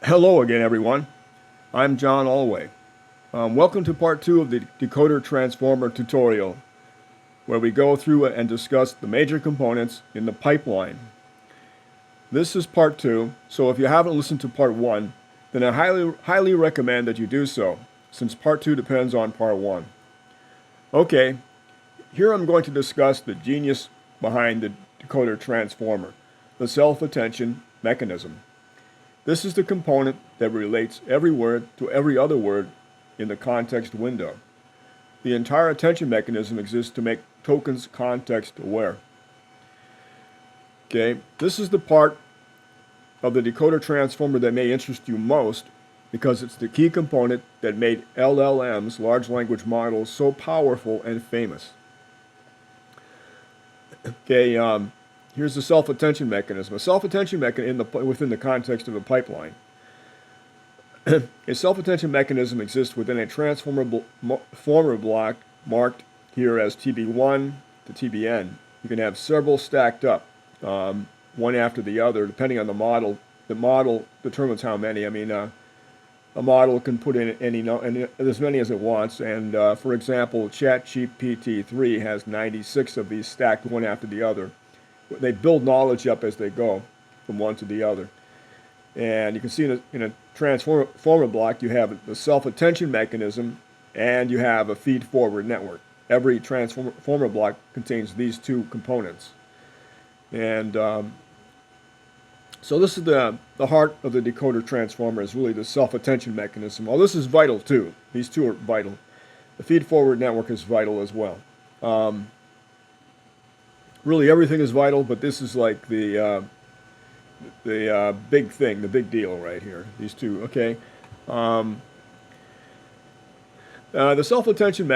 Hello again, everyone. I'm John Allway. Welcome to part 2 of the decoder-transformer tutorial, where we go through and discuss the major components in the pipeline. This is part 2, so if you haven't listened to part 1, then I highly recommend that you do so, since part 2 depends on part 1. Okay, here I'm going to discuss the genius behind the decoder-transformer, the self-attention mechanism. This is the component that relates every word to every other word in the context window. The entire attention mechanism exists to make tokens context aware. Okay, this is the part of the decoder transformer that may interest you most because it's the key component that made LLMs, large language models, so powerful and famous. Okay, here's the self-attention mechanism. A self-attention mechanism within the context of a pipeline. A self-attention mechanism exists within a transformer block marked here as TB1 to TBN. You can have several stacked up, one after the other, depending on the model. The model determines how many. I mean, a model can put in as many as it wants. And for example, ChatGPT has 96 of these stacked one after the other. They build knowledge up as they go from one to the other. And you can see in a transformer block, you have the self-attention mechanism and you have a feed-forward network. Every transformer block contains these two components. And so this is the heart of the decoder transformer, is really the self-attention mechanism. Well, this is vital too. These two are vital. The feed-forward network is vital as well. Really everything is vital, but this is like the big thing, the big deal right here. These two, okay. The self-attention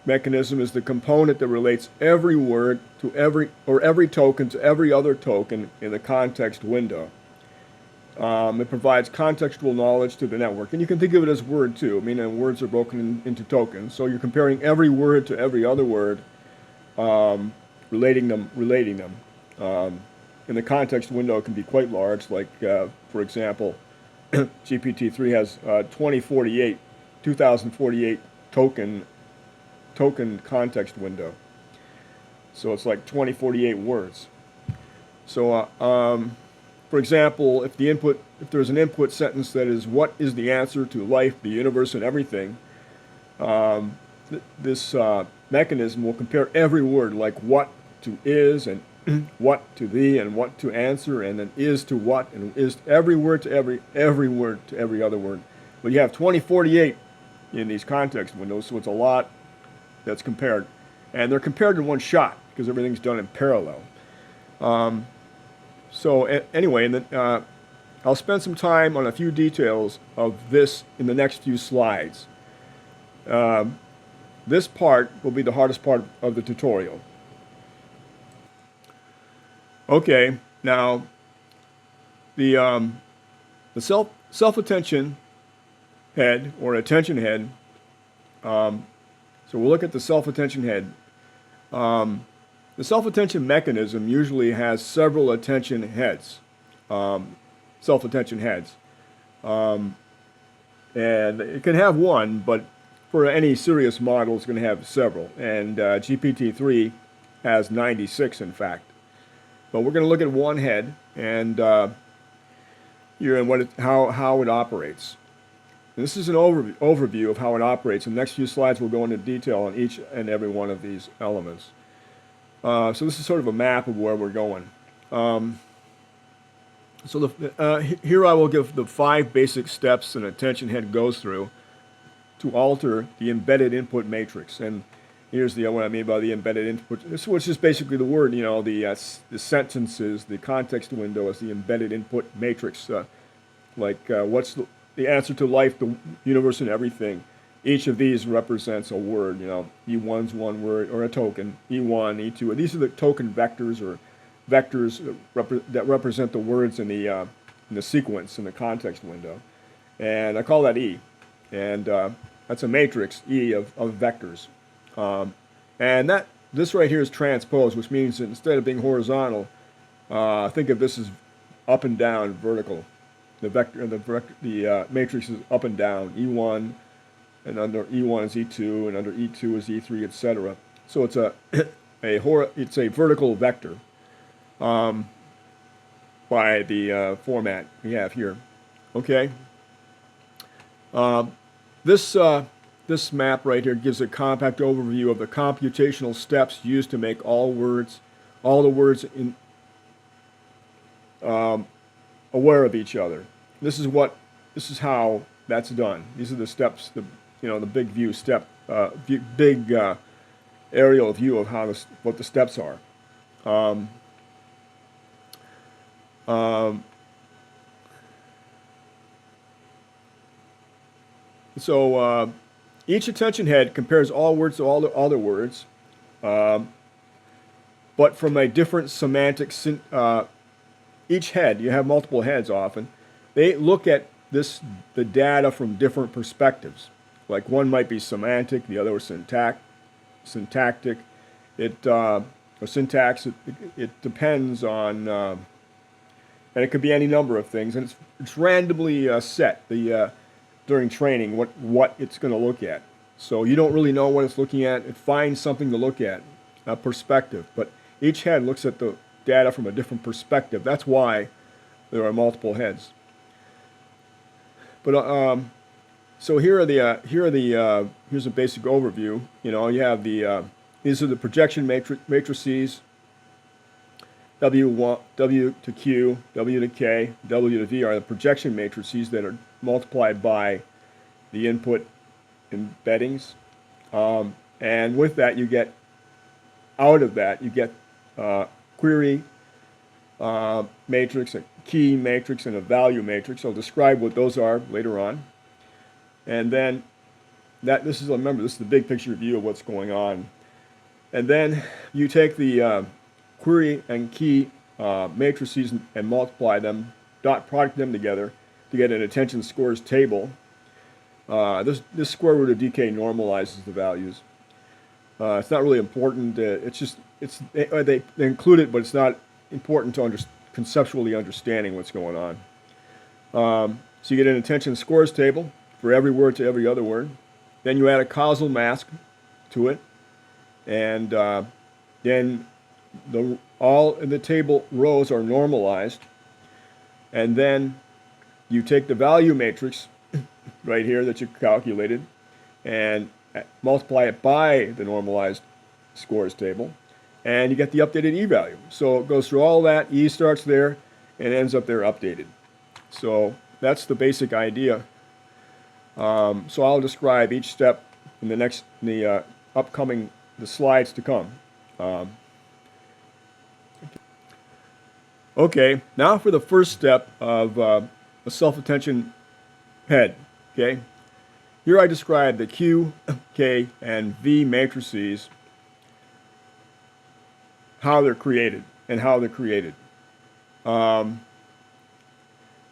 mechanism is the component that relates every word to every token to every other token in the context window. It provides contextual knowledge to the network, and you can think of it as word too. I mean, words are broken into tokens, so you're comparing every word to every other word. Relating them. In the context window, it can be quite large. Like, for example, GPT-3 has 2048 token context window. So it's like 2048 words. So, for example, if there's an input sentence that is, "What is the answer to life, the universe, and everything?" This mechanism will compare every word, like what to is, and what to the, and what to answer, and then is to what, and is every word to every word to every other word. But you have 2048 in these context windows, so it's a lot that's compared. And they're compared in one shot because everything's done in parallel. Anyway, and then I'll spend some time on a few details of this in the next few slides. This part will be the hardest part of the tutorial. Okay, now the self-attention head, or attention head. So we'll look at the self-attention head. The self-attention mechanism usually has several attention heads, self-attention heads, and it can have one, but for any serious model, it's going to have several, and GPT-3 has 96, in fact. But we're going to look at one head and how it operates. And this is an overview of how it operates. In the next few slides, we'll go into detail on each and every one of these elements. So this is sort of a map of where we're going. Here I will give the 5 basic steps an attention head goes through to alter the embedded input matrix. And here's what I mean by the embedded input, which is basically the word, the sentences, the context window is the embedded input matrix. What's the answer to life, the universe, and everything. Each of these represents a word. E1's one word, or a token. E1, E2. These are the token vectors, or vectors that represent the words in the sequence in the context window. And I call that E. And that's a matrix, E, of vectors. And this right here is transposed, which means that instead of being horizontal, think of this as up and down, vertical. the matrix is up and down, E1, and under E1 is E2, and under E2 is E3, etc. So it's it's a vertical vector by the format we have here. Okay. This map right here gives a compact overview of the computational steps used to make all the words aware of each other. This is how that's done. These are the steps, the big view step, big aerial view of what the steps are. So each attention head compares all words to all the other words, but from a different semantic. Each head, you have multiple heads often, they look at the data from different perspectives. Like one might be semantic, the other is syntactic. Or syntax. It depends on, and it could be any number of things, and it's randomly set during training what it's going to look at. So you don't really know what it's looking at. It finds something to look at, a perspective. But each head looks at the data from a different perspective. That's why there are multiple heads. But so here's a basic overview. You have these are the projection matrices. W to Q, W to K, W to V are the projection matrices that are multiplied by the input embeddings. And with that, you get query matrix, a key matrix, and a value matrix. I'll describe what those are later on. And then remember, this is the big picture view of what's going on. And then you take the query and key matrices and multiply them, dot product them together to get an attention scores table. This square root of DK normalizes the values. It's not really important. They include it, but it's not important to conceptually understanding what's going on. So you get an attention scores table for every word to every other word. Then you add a causal mask to it, and then all in the table rows are normalized, and then you take the value matrix right here that you calculated and multiply it by the normalized scores table, and you get the updated E value. So it goes through all that. E starts there and ends up there updated. So that's the basic idea. So I'll describe each step in the upcoming slides to come. Okay, now for the first step of a self-attention head. Okay, here I describe the Q, K, and V matrices, how they're created and how they're created.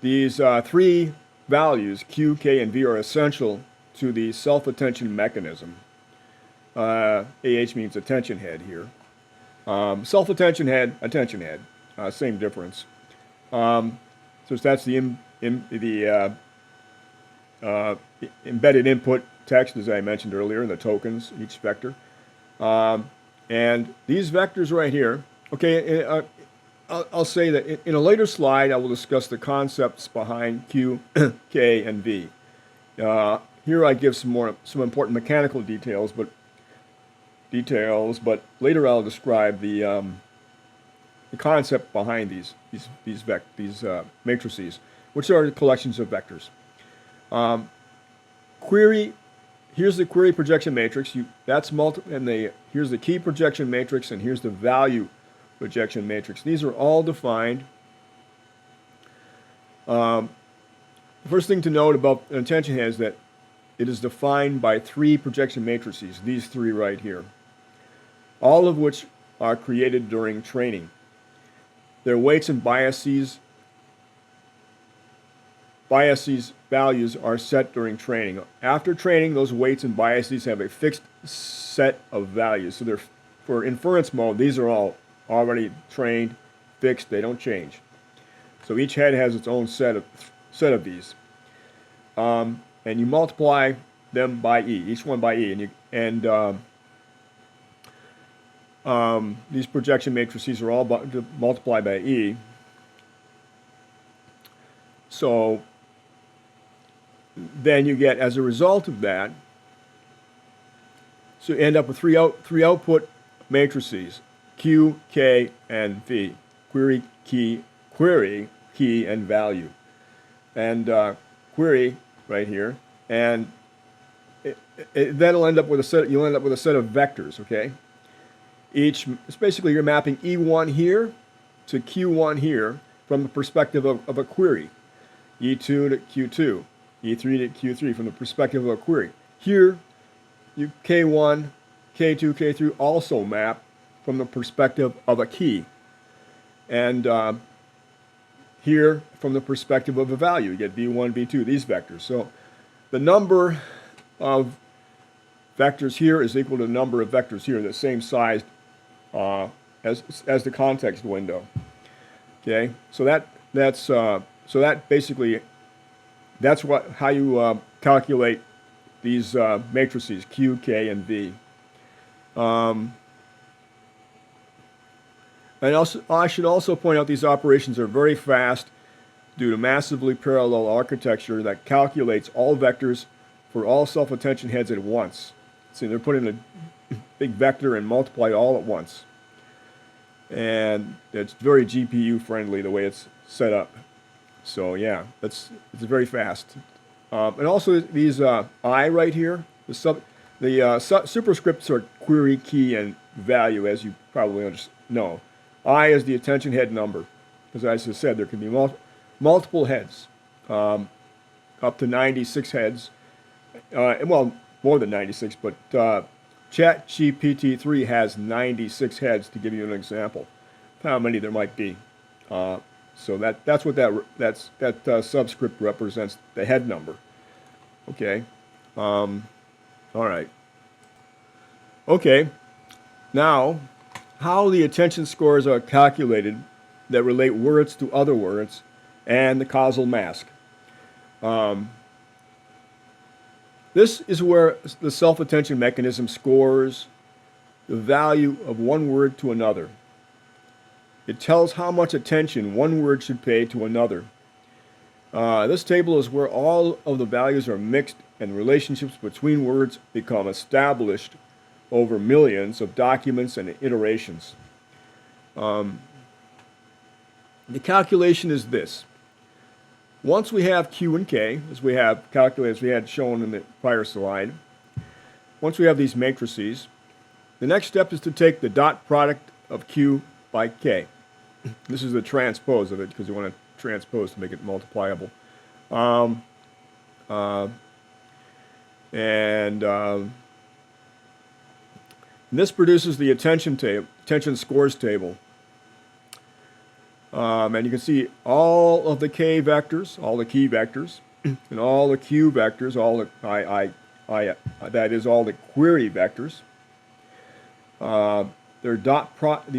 These three values, Q, K, and V, are essential to the self-attention mechanism. AH means attention head here. Self-attention head, attention head, same difference. So that's the embedded input text, as I mentioned earlier, in the tokens, each vector. And these vectors right here, okay, I'll say that in a later slide I will discuss the concepts behind Q, K, and V. Here I give some important mechanical details, but later I'll describe the concept behind these matrices, which are collections of vectors. Here's the query projection matrix. Here's the key projection matrix, and here's the value projection matrix. These are all defined. The first thing to note about an attention head is that it is defined by three projection matrices, these three right here, all of which are created during training. Their weights and biases values are set during training. After training, those weights and biases have a fixed set of values. So for inference mode, these are all already trained, fixed, they don't change. So each head has its own set set of these, and you multiply them by e, each one by e, and these projection matrices are all multiplied by e. So then you get, as a result of that, so you end up with three output matrices: Q, K, and V. Query, key, and value. And query right here, and that'll end up with a set. You'll end up with a set of vectors. Okay. It's basically you're mapping E1 here to Q1 here from the perspective of a query. E2 to Q2, E3 to Q3 from the perspective of a query. Here, you K1, K2, K3 also map from the perspective of a key. And here, from the perspective of a value, you get B1, B2, these vectors. So the number of vectors here is equal to the number of vectors here, the same size as the context window. Okay, so that basically, that's how you calculate these matrices Q, K, and V. And also, I should also point out these operations are very fast due to massively parallel architecture that calculates all vectors for all self-attention heads at once. So they're put in a big vector and multiply all at once. And it's very GPU friendly the way it's set up. So yeah, it's very fast. And also these I right here, the superscripts are query, key, and value, as you probably know. I is the attention head number, because as I said, there can be multiple heads, up to 96 heads. Well, more than 96, but ChatGPT 3 has 96 heads, to give you an example of how many there might be. So that's what that subscript represents, the head number. Okay. All right. Okay. Now, how the attention scores are calculated that relate words to other words, and the causal mask. This is where the self-attention mechanism scores the value of one word to another. It tells how much attention one word should pay to another. This table is where all of the values are mixed and relationships between words become established over millions of documents and iterations. The calculation is this. Once we have Q and K, as we have calculated, as we had shown in the prior slide, once we have these matrices, the next step is to take the dot product of Q by K. This is the transpose of it, because you want to transpose to make it multipliable. This produces the attention scores table. And you can see all of the K vectors, all the key vectors, and all the Q vectors, all the that is all the query vectors. You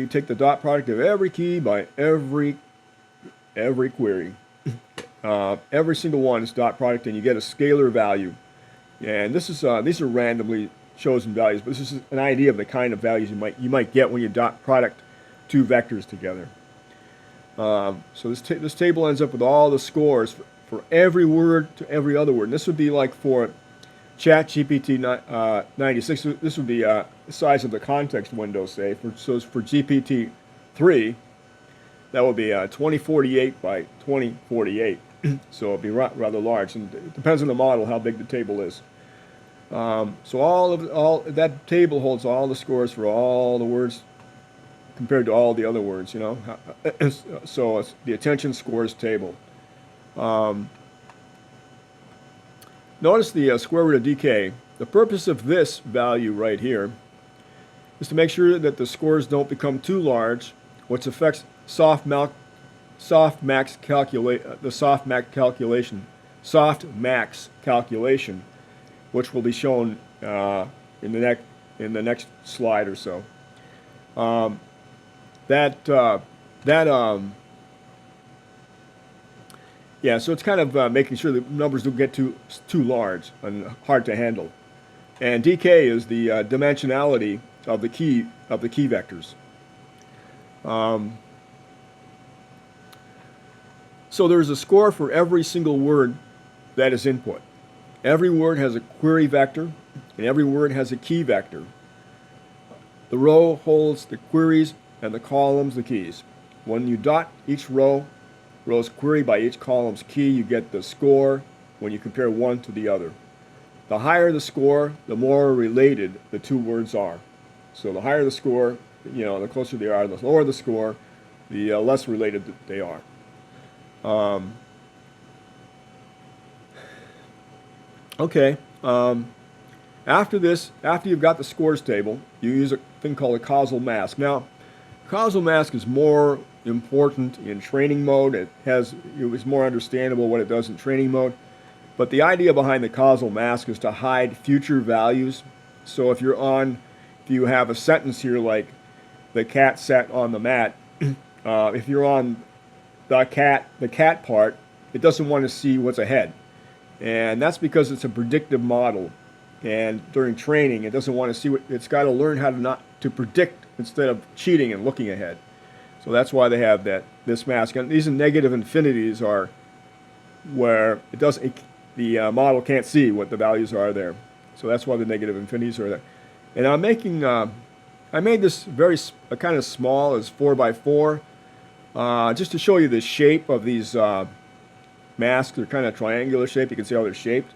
take the dot product of every key by every query. Every single one is dot product, and you get a scalar value. And this is these are randomly chosen values, but this is an idea of the kind of values you might get when you dot product two vectors together. So this table ends up with all the scores for every word to every other word. And this would be like for ChatGPT 96. This would be the size of the context window, say. So for GPT 3, that would be 2048 by 2048. So it'd be rather large, and it depends on the model how big the table is. So all that table holds all the scores for all the words compared to all the other words, you know. So it's the attention scores table. Notice the square root of dk. The purpose of this value right here is to make sure that the scores don't become too large, which affects softmax calculation, which will be shown in the next slide or so. Yeah, so it's kind of making sure the numbers don't get too large and hard to handle. And dk is the dimensionality of the key vectors. So there's a score for every single word that is input. Every word has a query vector, and every word has a key vector. The row holds the queries, and the columns the keys. When you dot each row's query by each column's key, you get the score when you compare one to the other. The higher the score, the more related the two words are. So the higher the score, the closer they are. The lower the score, the less related they are. Okay. After you've got the scores table, you use a thing called a causal mask. Now, causal mask is more important in training mode. It's more understandable what it does in training mode. But the idea behind the causal mask is to hide future values. So if you have a sentence here like the cat sat on the mat, if you're on the cat part, it doesn't want to see what's ahead. And that's because it's a predictive model. And during training, it doesn't want to see it's got to learn how to predict instead of cheating and looking ahead. So that's why they have this mask. And these negative infinities are where the model can't see what the values are there. So that's why the negative infinities are there. And I made this kind of small, as 4x4, just to show you the shape of these masks. They're kind of triangular shape. You can see how they're shaped.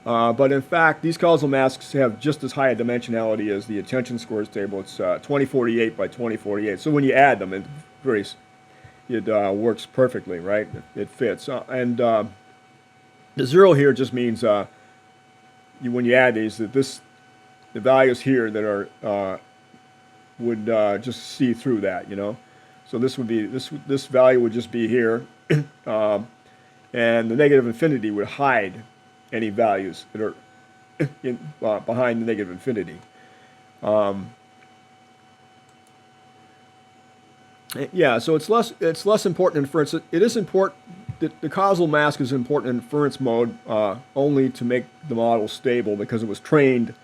But in fact, these causal masks have just as high a dimensionality as the attention scores table. It's 2048 by 2048. So when you add them, it works perfectly, right? It fits. The zero here just means when you add these, the values here that are would just see through that, So this would be this value would just be here, and the negative infinity would hide any values that are behind the negative infinity. Yeah, so it's less important in inference. It is important. The causal mask is important in inference mode only to make the model stable because it was trained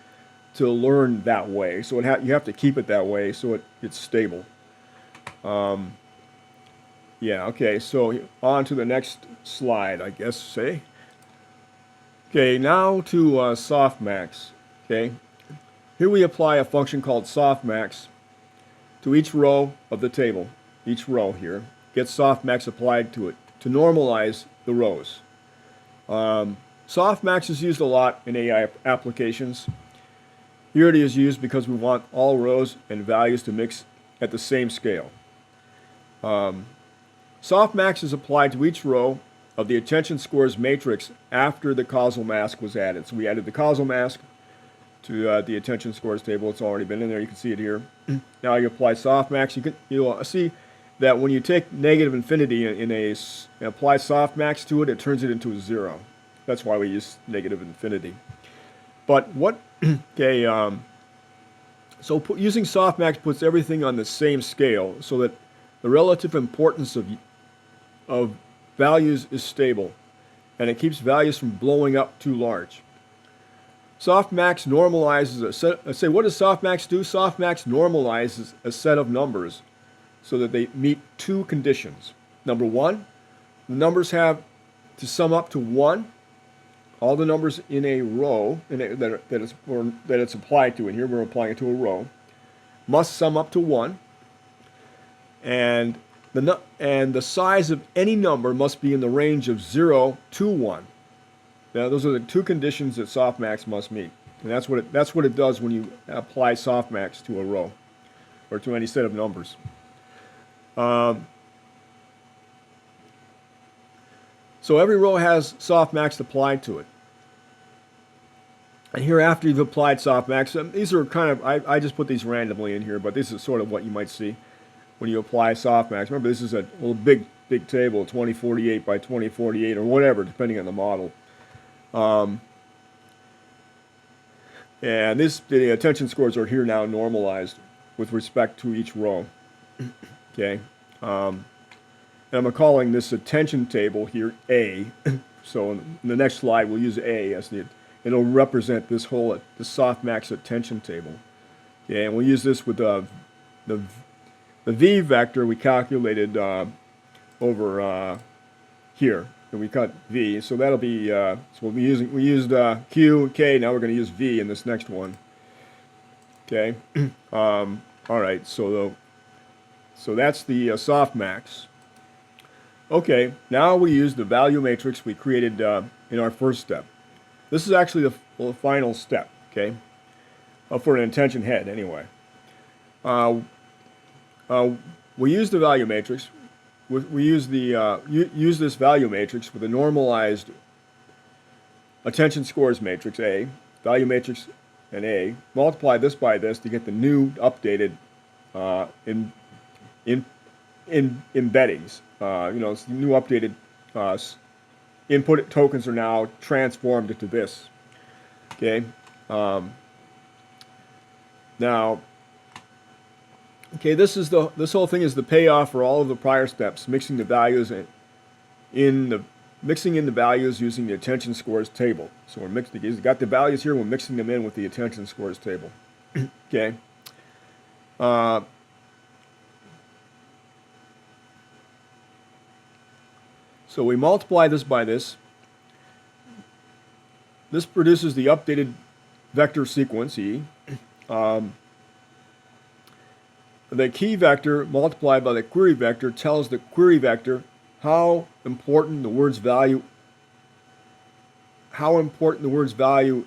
to learn that way. So you have to keep it that way so it's stable. Yeah. Okay. So on to the next slide, I guess. Say. Okay, now to softmax. Okay, here we apply a function called softmax to each row of the table. Each row here gets softmax applied to it to normalize the rows. Softmax is used a lot in AI applications. Here it is used because we want all rows and values to mix at the same scale. Softmax is applied to each row of the attention scores matrix after the causal mask was added. So we added the causal mask to the attention scores table. It's already been in there. You can see it here. Now you apply softmax. You'll see that when you take negative infinity and apply softmax to it, it turns it into a 0. That's why we use negative infinity. But using softmax puts everything on the same scale so that the relative importance of values is stable, and it keeps values from blowing up too large. Softmax normalizes a set. Let's say, what does softmax do? Softmax normalizes a set of numbers so that they meet two conditions. Number one, the numbers have to sum up to 1. All the numbers in a row that it's applied to, and here we're applying it to a row, must sum up to 1, and the size of any number must be in the range of 0 to 1. Now, those are the two conditions that softmax must meet, and that's what it does when you apply softmax to a row or to any set of numbers. So every row has softmax applied to it. And here, after you've applied softmax, these are kind of, I just put these randomly in here, but this is sort of what you might see when you apply softmax. Remember, this is a little big table, 2048 by 2048 or whatever, depending on the model. And the attention scores are here now normalized with respect to each row. Okay. And I'm calling this attention table here A. So in the next slide, we'll use A as it'll represent this whole, the softmax attention table. Okay, and we'll use this with the V vector we calculated over here. And we cut V, so that'll be, so we used Q, K, now we're going to use V in this next one. Okay, all right, so that's the softmax. Okay, now we use the value matrix we created in our first step. This is actually the final step, okay, for an attention head anyway. We use the value matrix. We use use this value matrix with a normalized attention scores matrix A, value matrix and A. Multiply this by this to get the new updated embeddings. It's the new updated input tokens are now transformed into this. Okay. Now. Okay, this whole thing is the payoff for all of the prior steps, mixing the values mixing in the values using the attention scores table. So we've got the values here, we're mixing them in with the attention scores table. Okay. So we multiply this by this. This produces the updated vector sequence E. The key vector multiplied by the query vector tells the query vector how important the word's value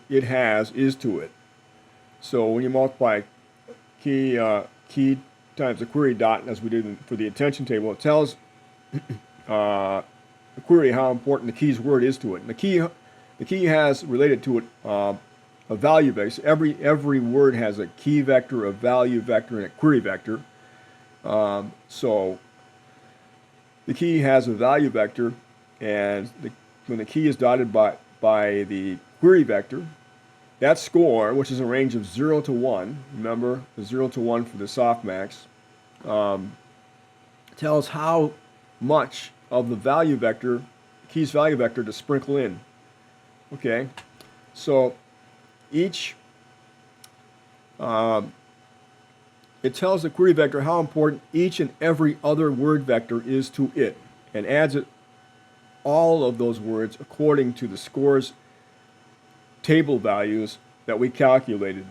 it has is to it. So when you multiply key times the query dot, as we did for the attention table, it tells the query how important the key's word is to it. And the key has related to it a value base. Every word has a key vector, a value vector, and a query vector. So the key has a value vector, and when the key is dotted by the query vector, that score, which is a range of 0 to 1, remember the 0 to 1 for the softmax, tells how much of the value vector, key's value vector, to sprinkle in. Okay, so it tells the query vector how important each and every other word vector is to it, and adds all of those words according to the scores table values that we calculated.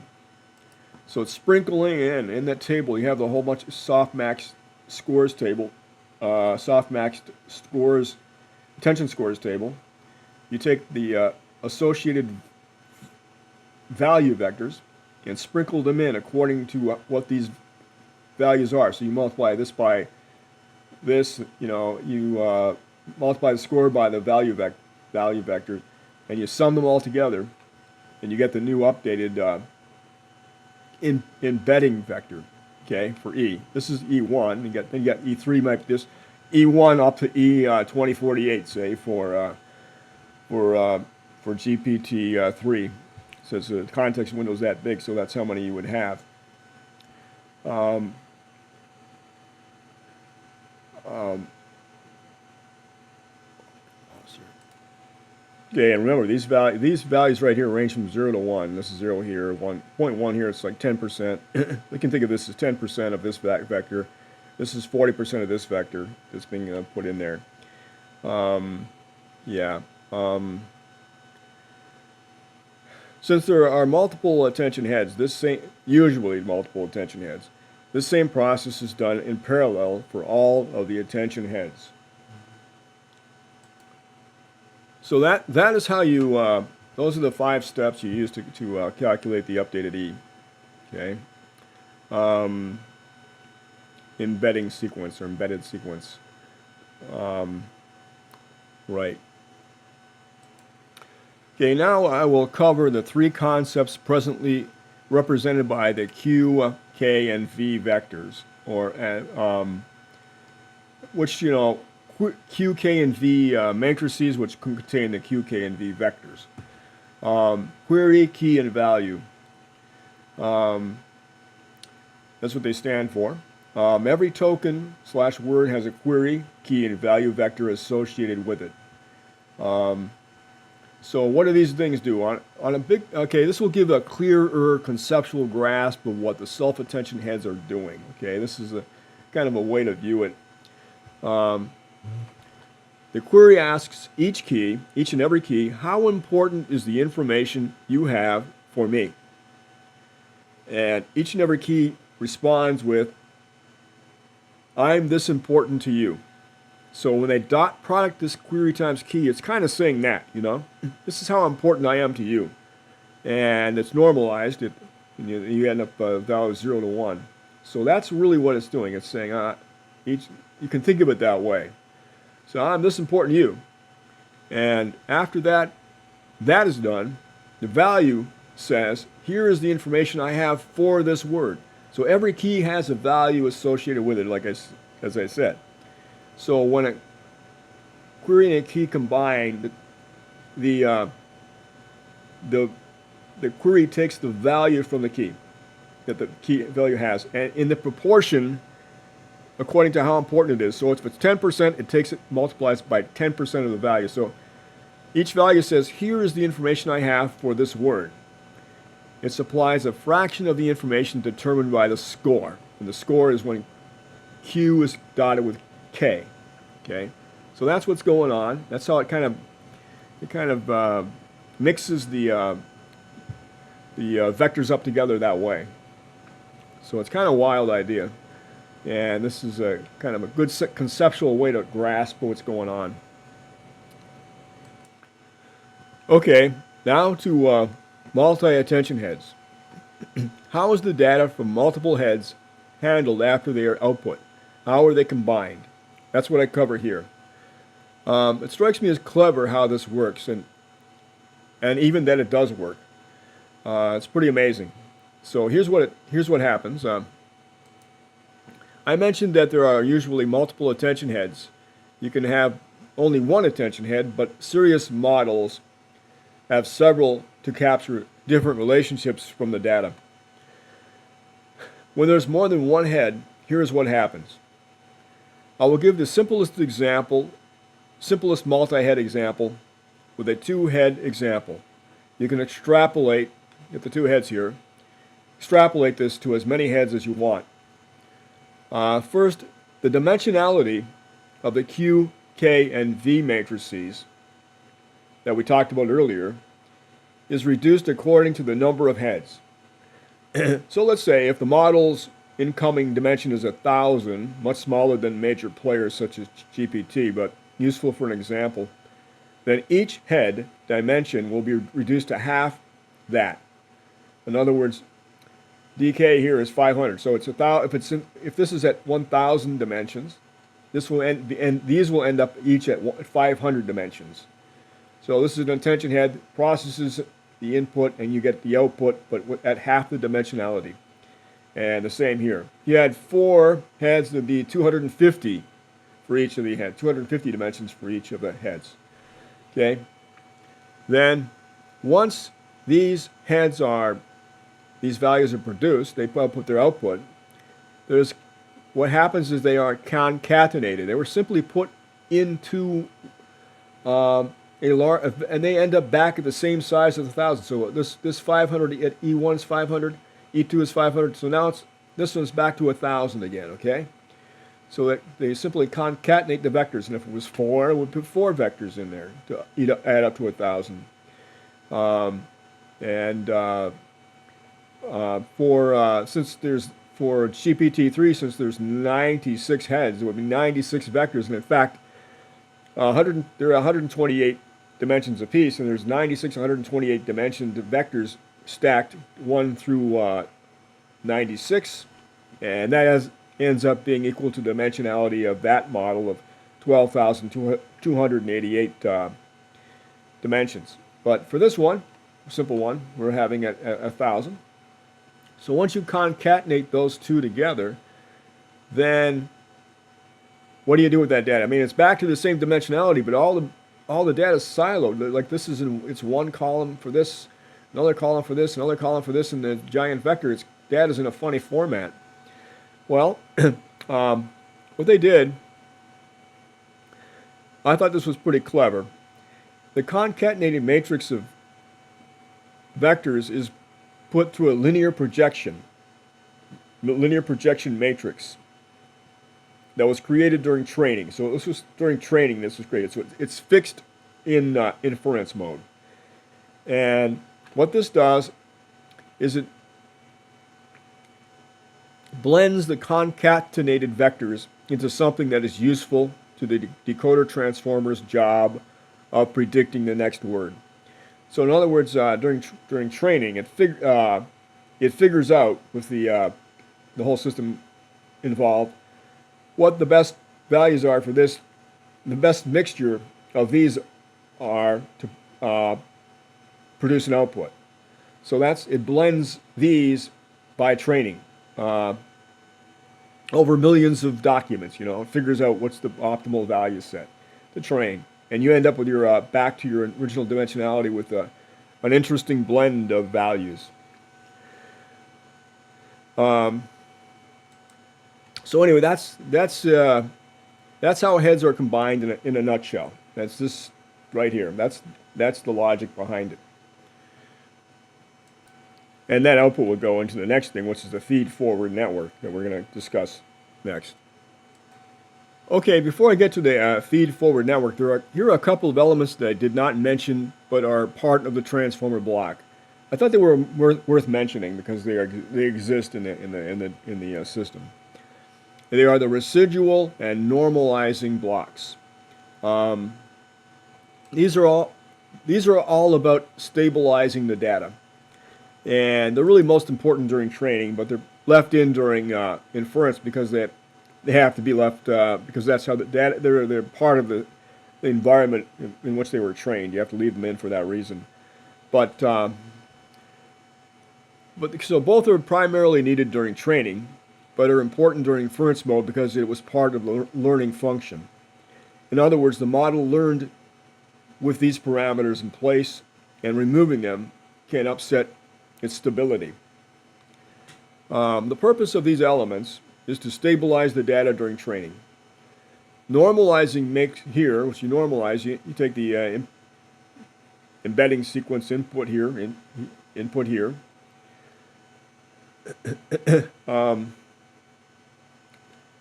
So it's sprinkling in that table. You have the whole bunch of softmax scores table, softmax scores, attention scores table. You take the associated value vectors and sprinkle them in according to what these values are. So you multiply this by this, you multiply the score by the value vectors, and you sum them all together, and you get the new updated embedding vector, okay, for E. This is E1, and then you get E3, might be this E1 up to E2048, say, for GPT-3. So it's a context window's that big, so that's how many you would have. Okay, and remember, these values right here range from 0 to 1. This is 0 here, 1.1 here, it's like 10%. We can think of this as 10% of this vector. This is 40% of this vector that's being put in there. Since there are multiple attention heads, usually multiple attention heads, this same process is done in parallel for all of the attention heads. So that is how you, those are the 5 steps you use to calculate the updated E. Okay. Embedding sequence or embedded sequence. Right. Okay, now I will cover the 3 concepts presently represented by the Q, K, and V vectors, or which, Q, K, and V matrices, which contain the Q, K, and V vectors. Query, key, and value. That's what they stand for. Every token slash word has a query, key, and value vector associated with it. So what do these things do? On a big, okay, this will give a clearer conceptual grasp of what the self-attention heads are doing. Okay, this is a kind of a way to view it. The query asks each and every key, how important is the information you have for me? And each and every key responds with, I'm this important to you. So when they dot product this query times key, it's kind of saying that, you know, this is how important I am to you. And it's normalized, you end up value 0 to 1. So that's really what it's doing. It's saying, you can think of it that way. So I'm this important to you. And after that is done, the value says, here is the information I have for this word. So every key has a value associated with it, like as I said. So when a query and a key combine, the query takes the value from the key that the key value has, and in the proportion according to how important it is. So if it's 10%, it takes it, multiplies by 10% of the value. So each value says, here is the information I have for this word. It supplies a fraction of the information determined by the score. And the score is when Q is dotted with K. Okay, so that's what's going on. That's how it kind of mixes the vectors up together that way. So it's kind of a wild idea. And this is a kind of a good conceptual way to grasp what's going on. Okay, now to multi-attention heads. How is the data from multiple heads handled after they are output? How are they combined? That's what I cover here. It strikes me as clever how this works, and even that it does work. It's pretty amazing. So here's what happens. I mentioned that there are usually multiple attention heads. You can have only one attention head, but serious models have several to capture different relationships from the data. When there's more than one head, here's what happens. I will give the simplest multi-head example with a two-head example. You can extrapolate, get the two heads here, extrapolate this to as many heads as you want. First, the dimensionality of the Q, K, and V matrices that we talked about earlier is reduced according to the number of heads. So let's say if the model's incoming dimension is 1,000, much smaller than major players such as GPT, but useful for an example, then each head dimension will be reduced to half that. In other words, dk here is 500. So it's if this is at 1,000 dimensions, this will these will end up each at 500 dimensions. So this is an attention head, processes the input, and you get the output, but at half the dimensionality. And the same here. You had 4 heads, there'd be 250 for each of the heads, 250 dimensions for each of the heads. Okay. Then once these values are produced, they put their output. What happens is they are concatenated. They were simply put into and they end up back at the same size as 1,000. So this 500 at E1 is 500, E2 is 500. So now this one's back to 1,000 again. Okay. So that they simply concatenate the vectors, and if it was 4, it would put 4 vectors in there to add up to 1,000. For GPT-3, since there's 96 heads, it would be 96 vectors, and in fact, there are 128 dimensions apiece, and there's 96 128 dimension vectors stacked 1 through 96, and that ends up being equal to the dimensionality of that model of 12,288 dimensions. But for this one, simple one, we're having at 1,000. So once you concatenate those two together, then what do you do with that data? I mean, it's back to the same dimensionality, but all the data is siloed. Like this it's one column for this, another column for this, another column for this, and the giant vector. Data's in a funny format. Well, what they did, I thought this was pretty clever. The concatenated matrix of vectors is put through a linear projection matrix that was created during training. So this was during training this was created. So it's fixed in inference mode. And what this does is it blends the concatenated vectors into something that is useful to the decoder transformer's job of predicting the next word. So in other words, during training, it figures out with the whole system involved what the best values are for this. The best mixture of these are to produce an output. So it blends these by training over millions of documents. It figures out what's the optimal value set to train, and you end up with your back to your original dimensionality with an interesting blend of values. So anyway, that's how heads are combined in a nutshell. That's this right here. That's the logic behind it. And that output will go into the next thing, which is the feed-forward network that we're going to discuss next. Okay, before I get to the feed-forward network, here are a couple of elements that I did not mention but are part of the transformer block. I thought they were worth mentioning because they exist in the system. They are the residual and normalizing blocks. These are all about stabilizing the data. And they're really most important during training, but they're left in during inference because they have to be left because that's how the data, they're part of the environment in which they were trained. You have to leave them in for that reason. But so both are primarily needed during training, but are important during inference mode because it was part of the learning function. In other words, the model learned with these parameters in place, and removing them can upset its stability. The purpose of these elements is to stabilize the data during training. Normalizing makes here, which you normalize, you take the embedding sequence input here,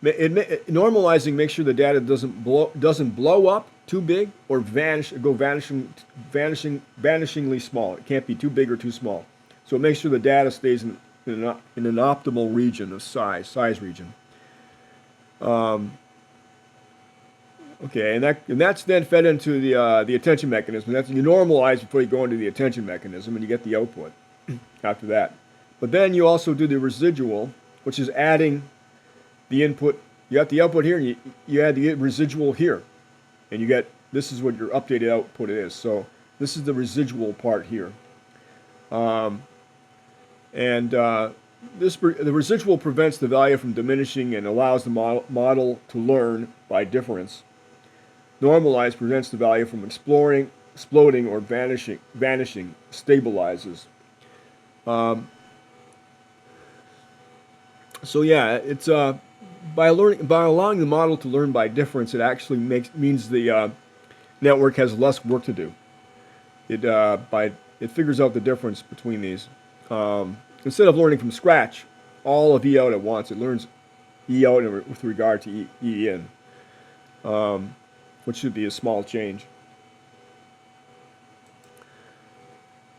normalizing makes sure the data doesn't blow up too big or vanishingly small. It can't be too big or too small. So it makes sure the data stays in an optimal region of size region. Okay, and that's then fed into the attention mechanism. You normalize before you go into the attention mechanism, and you get the output after that. But then you also do the residual, which is adding the input. You got the output here, and you add the residual here, and you get, this is what your updated output is. So this is the residual part here. The residual prevents the value from diminishing and allows the model to learn by difference. Normalize prevents the value from exploding or vanishing, stabilizes. So yeah, it's by allowing the model to learn by difference, it actually means the network has less work to do. It figures out the difference between these. Instead of learning from scratch all of E out at once, it learns E out with regard to E in, which should be a small change.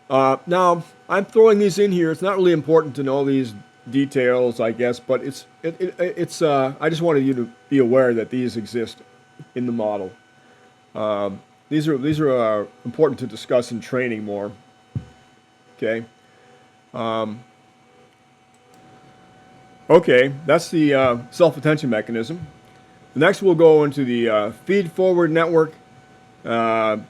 Now, I'm throwing these in here. It's not really important to know these details, I guess, but it's I just wanted you to be aware that these exist in the model. These are important to discuss in training more. Okay. Okay, that's the self-attention mechanism. Next, we'll go into the feed-forward network and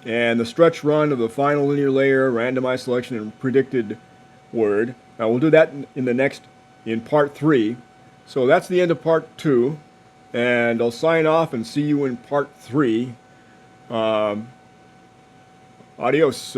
the stretch run of the final linear layer, randomized selection, and predicted word. Now, we'll do that in part 3. So that's the end of part 2, and I'll sign off and see you in part 3. Adios.